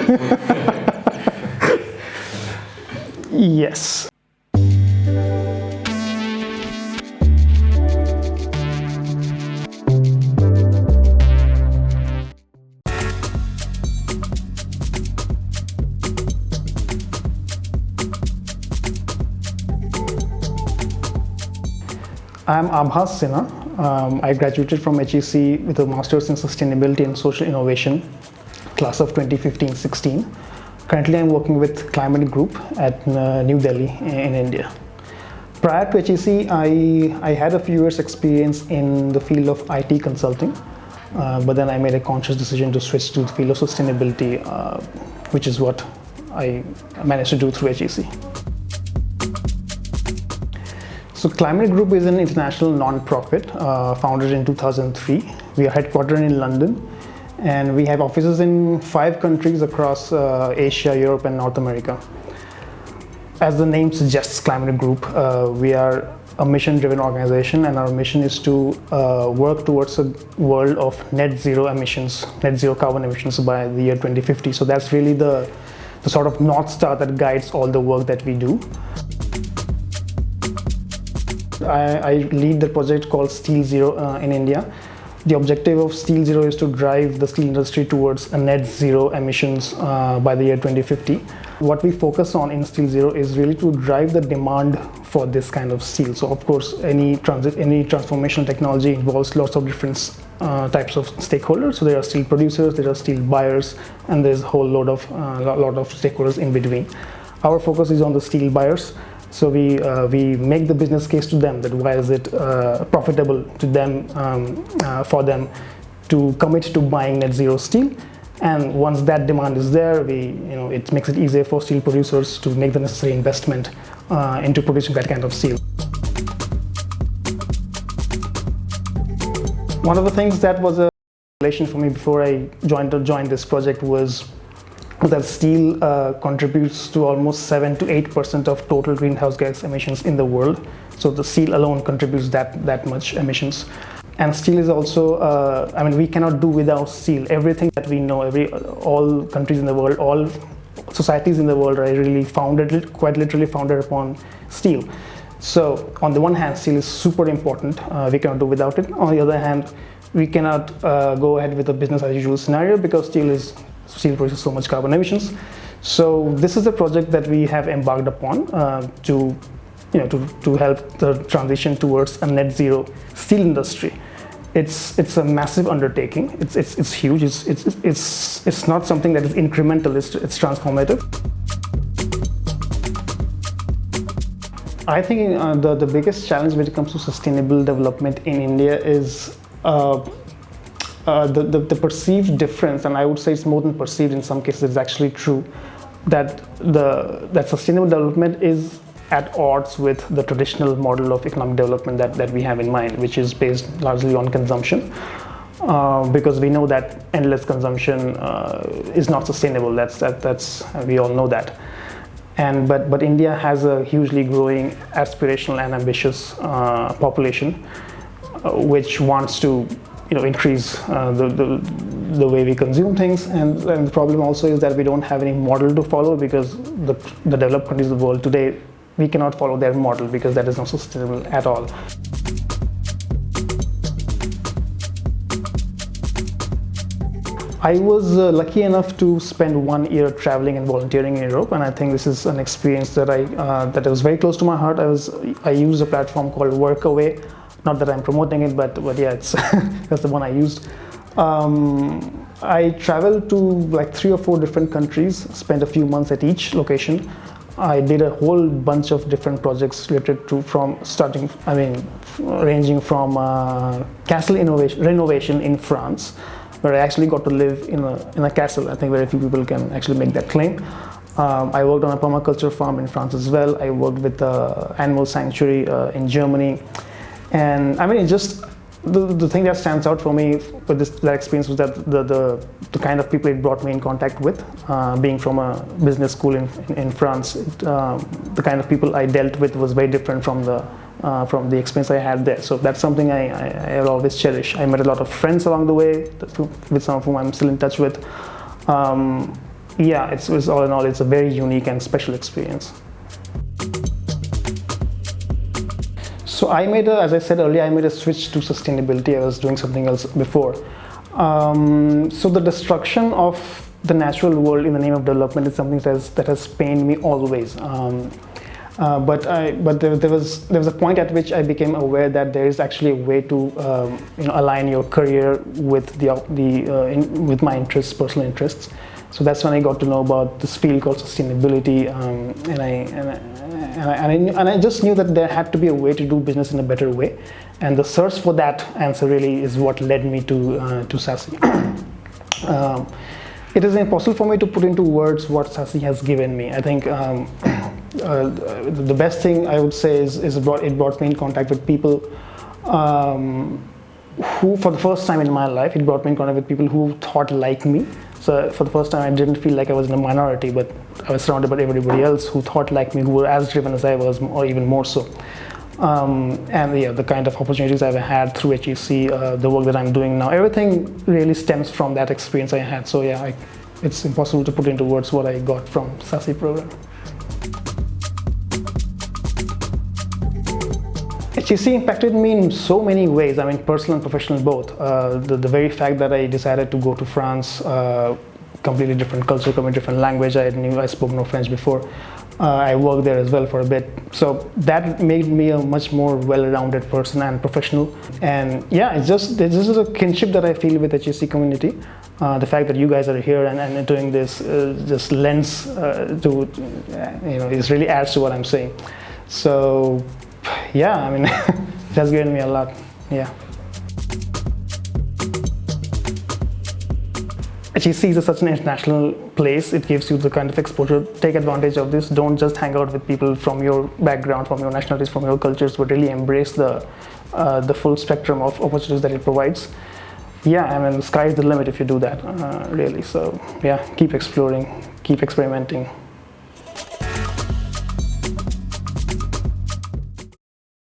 Yes. I'm Abhas Sinha. I graduated from HEC with a Master's in Sustainability and Social Innovation, class of 2015-16. Currently, I'm working with Climate Group at New Delhi in India. Prior to HEC, I had a few years' experience in the field of IT consulting, but then I made a conscious decision to switch to the field of sustainability, which is what I managed to do through HEC. So Climate Group is an international non-profit founded in 2003. We are headquartered in London, and we have offices in 5 countries across Asia, Europe, and North America. As the name suggests, Climate Group, we are a mission-driven organization, and our mission is to work towards a world of net zero emissions, net zero carbon emissions by the year 2050. So that's really the sort of North Star that guides all the work that we do. I lead the project called Steel Zero in India. The objective of Steel Zero is to drive the steel industry towards a net zero emissions by the year 2050. What we focus on in Steel Zero is really to drive the demand for this kind of steel. So of course, any transformational technology involves lots of different types of stakeholders. So there are steel producers, there are steel buyers, and there's a whole lot of stakeholders in between. Our focus is on the steel buyers. So we make the business case to them that why is it profitable to them, for them to commit to buying net zero steel. And once that demand is there, it makes it easier for steel producers to make the necessary investment into producing that kind of steel. One of the things that was a revelation for me before I joined this project was that steel contributes to almost 7 to 8% of total greenhouse gas emissions in the world. So the steel alone contributes that much emissions. And steel is also, we cannot do without steel. Everything that we know, all countries in the world, all societies in the world are really quite literally founded upon steel. So on the one hand, steel is super important. We cannot do without it. On the other hand, we cannot go ahead with a business as usual scenario because steel produces so much carbon emissions. So this is a project that we have embarked upon to help the transition towards a net zero steel industry. It's a massive undertaking. It's huge. It's not something that is incremental. It's transformative. I think the biggest challenge when it comes to sustainable development in India is the perceived difference, and I would say it's more than perceived. In some cases, it's actually true that that sustainable development is at odds with the traditional model of economic development that we have in mind, which is based largely on consumption, because we know that endless consumption is not sustainable. That's we all know that. But India has a hugely growing, aspirational and ambitious population, which wants to increase the way we consume things, and the problem also is that we don't have any model to follow, because the developed countries of the world today, we cannot follow their model because that is not sustainable at all. I was lucky enough to spend 1 year traveling and volunteering in Europe, and I think this is an experience that was very close to my heart. I used a platform called Workaway. Not that I'm promoting it, but yeah, that's the one I used. I traveled to like 3 or 4 different countries, spent a few months at each location. I did a whole bunch of different projects related to ranging from castle renovation in France, where I actually got to live in a castle. I think very few people can actually make that claim. I worked on a permaculture farm in France as well. I worked with the animal sanctuary in Germany. And it just the thing that stands out for me with that experience was that the kind of people it brought me in contact with, being from a business school in France, the kind of people I dealt with was very different from the experience I had there. So that's something I'll always cherish. I met a lot of friends along the way, with some of whom I'm still in touch with. yeah, it's all in all, it's a very unique and special experience. So as I said earlier, I made a switch to sustainability. I was doing something else before. So the destruction of the natural world in the name of development is something that has pained me always. But there was a point at which I became aware that there is actually a way to align your career with with my interests, personal interests. So that's when I got to know about this field called sustainability, and I just knew that there had to be a way to do business in a better way, and the search for that answer really is what led me to SASE. It is impossible for me to put into words what SASE has given me. I think the best thing I would say is it brought me in contact with people who, for the first time in my life, it brought me in contact with people who thought like me. So for the first time, I didn't feel like I was in a minority, but I was surrounded by everybody else who thought like me, who were as driven as I was, or even more so. And yeah, the kind of opportunities I've had through HEC, the work that I'm doing now, everything really stems from that experience I had. So yeah, it's impossible to put into words what I got from SASE program. HEC impacted me in so many ways, I mean personal and professional both. The very fact that I decided to go to France, completely different culture, completely different language, I spoke no French before. I worked there as well for a bit. So that made me a much more well-rounded person and professional. And yeah, this is a kinship that I feel with HEC community. The fact that you guys are here and doing this just lends it really adds to what I'm saying. So yeah, I mean, it has given me a lot, yeah. HEC is such an international place. It gives you the kind of exposure. Take advantage of this. Don't just hang out with people from your background, from your nationalities, from your cultures, but really embrace the full spectrum of opportunities that it provides. Yeah, I mean, the sky is the limit if you do that, really. So yeah, keep exploring, keep experimenting.